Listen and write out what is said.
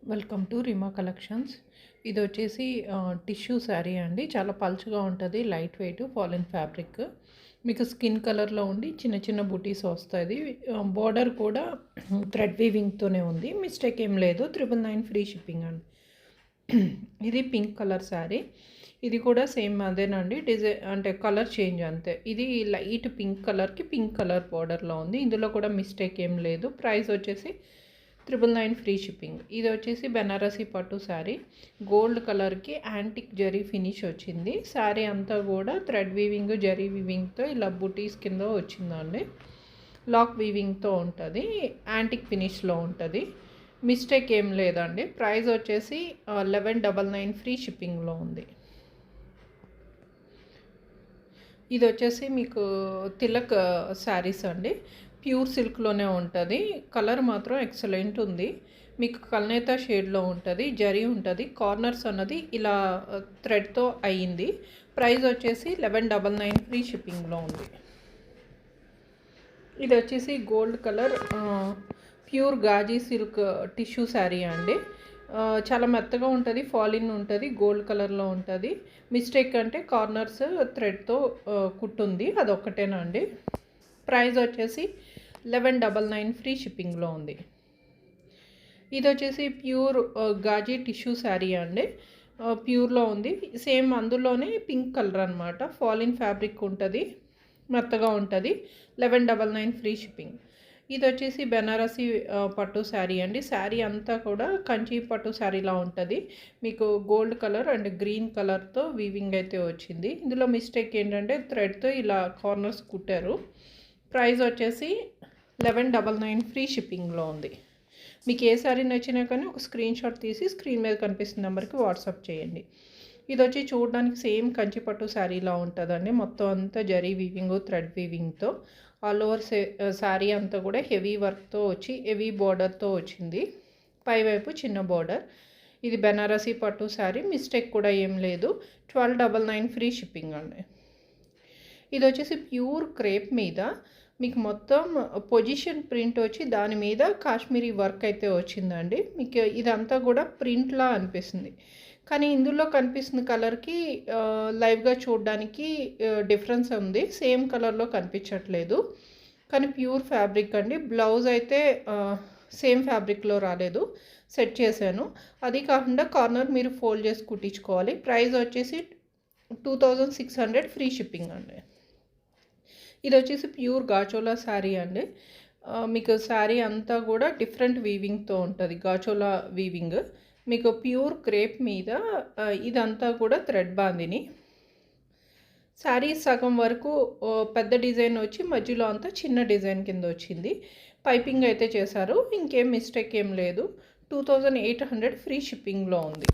Welcome to రిమా collections. ఇది వచ్చేసి tissue sari అండి. చాలా పల్చగా ఉంటుంది, లైట్ వెయిట్ ఫాలిన్ ఫ్యాబ్రిక్. మీకు స్కిన్ కలర్లో ఉండి చిన్న చిన్న బూటీస్ వస్తుంది. బోర్డర్ కూడా థ్రెడ్ వీవింగ్తోనే ఉంది, మిస్టేక్ ఏం లేదు. 999 ఫ్రీ షిప్పింగ్ అండి. ఇది పింక్ కలర్ శారీ. ఇది కూడా సేమ్ అదేనండి, డిజైన్ అంటే కలర్ చేంజ్ అంతే. ఇది లైట్ పింక్ కలర్కి పింక్ కలర్ బోర్డర్లో ఉంది. ఇందులో కూడా మిస్టేక్ ఏం లేదు. ప్రైస్ వచ్చేసి 999 ఫ్రీ షిప్పింగ్. ఇది వచ్చేసి బెనారసీ పట్టు శారీ, గోల్డ్ కలర్కి యాంటిక్ జరీ ఫినిష్ వచ్చింది. శారీ అంతా కూడా థ్రెడ్ వీవింగ్ జరీ వీవింగ్తో ఇలా బుటీస్ కింద వచ్చిందండి. లాక్ వీవింగ్తో ఉంటుంది, యాంటిక్ ఫినిష్లో ఉంటుంది. మిస్టేక్ ఏం లేదండి. ప్రైస్ వచ్చేసి 1199 ఫ్రీ షిప్పింగ్లో ఉంది. ఇది వచ్చేసి మీకు తిలక్ శారీస్ అండి. ప్యూర్ సిల్క్లోనే ఉంటుంది. కలర్ మాత్రం ఎక్సలెంట్ ఉంది. మీకు కల్నేత షేడ్లో ఉంటుంది, జరీ ఉంటుంది. కార్నర్స్ అన్నది ఇలా థ్రెడ్తో అయ్యింది. ప్రైస్ వచ్చేసి 1199 ఫ్రీ షిప్పింగ్లో ఉంది. ఇది వచ్చేసి gold colour pure gaji silk tissue sari అండి. చాలా మెత్తగా ఉంటుంది, ఫాలిన్ ఉంటుంది, గోల్డ్ కలర్లో ఉంటుంది. మిస్టేక్ అంటే కార్నర్స్ థ్రెడ్తో కుట్టుంది, అదొక్కటేనండి. ప్రైస్ వచ్చేసి 1199 ఫ్రీ షిప్పింగ్లో ఉంది. ఇది వచ్చేసి ప్యూర్ గాజీ టిష్యూ శారీ అండి. ప్యూర్లో ఉంది, సేమ్ అందులోనే పింక్ కలర్ అనమాట. ఫాలిన్ ఫ్యాబ్రిక్ ఉంటుంది, మెత్తగా ఉంటుంది. 1199 ఫ్రీ షిప్పింగ్. ఇది వచ్చేసి బెనారసీ పట్టు శారీ అండి. శారీ అంతా కూడా కంచి పట్టు శారీలా ఉంటుంది. మీకు గోల్డ్ కలర్ అండ్ గ్రీన్ కలర్తో వీవింగ్ అయితే వచ్చింది. ఇందులో మిస్టేక్ ఏంటంటే థ్రెడ్తో ఇలా కార్నర్స్ కుట్టారు. ప్రైస్ వచ్చేసి 1199 ఫ్రీ షిప్పింగ్లో ఉంది. మీకు ఏ శారీ నచ్చినా కానీ ఒక స్క్రీన్ షాట్ తీసి స్క్రీన్ మీద కనిపిస్తున్న నెంబర్కి వాట్సాప్ చేయండి. ఇది వచ్చి చూడడానికి సేమ్ కంచి పట్టు శారీలా ఉంటుందండి. మొత్తం అంతా జరీ వీవింగ్ థ్రెడ్ వీవింగ్తో ఆల్ ఓవర్ శారీ అంతా కూడా హెవీ వర్క్తో వచ్చి హెవీ బార్డర్తో వచ్చింది. పైవైపు చిన్న బార్డర్. ఇది బెనారసీ పట్టు శారీ, మిస్టేక్ కూడా ఏం లేదు. 1299 ఫ్రీ షిప్పింగ్ అండి. ఇది వచ్చేసి ప్యూర్ క్రేప్ మీద మీకు మొత్తం పొజిషన్ ప్రింట్ వచ్చి దాని మీద కాశ్మీరీ వర్క్ అయితే వచ్చిందండి. మీకు ఇదంతా కూడా ప్రింట్లా అనిపిస్తుంది, కానీ ఇందులో కనిపిస్తున్న కలర్కి లైవ్గా చూడడానికి డిఫరెన్స్ ఉంది. సేమ్ కలర్లో కనిపించట్లేదు, కానీ ప్యూర్ ఫ్యాబ్రిక్ అండి. బ్లౌజ్ అయితే సేమ్ ఫ్యాబ్రిక్లో రాలేదు, సెట్ చేశాను. అది కాకుండా కార్నర్ మీరు ఫోల్డ్ చేసి కుట్టించుకోవాలి. ప్రైస్ వచ్చేసి 2600 ఫ్రీ షిప్పింగ్ అండి. ఇది వచ్చేసి ప్యూర్ గాచోలా శారీ అండి. మీకు శారీ అంతా కూడా డిఫరెంట్ వీవింగ్తో ఉంటుంది, గాచోలా వీవింగ్. మీకు ప్యూర్ క్రేప్ మీద ఇదంతా కూడా థ్రెడ్ బాందిని. శారీ సగం వరకు పెద్ద డిజైన్ వచ్చి మధ్యలో అంతా చిన్న డిజైన్ కింద వచ్చింది. పైపింగ్ అయితే చేశారు, ఇంకేం మిస్టేక్ ఏం లేదు. 2800 ఫ్రీ షిప్పింగ్లో ఉంది.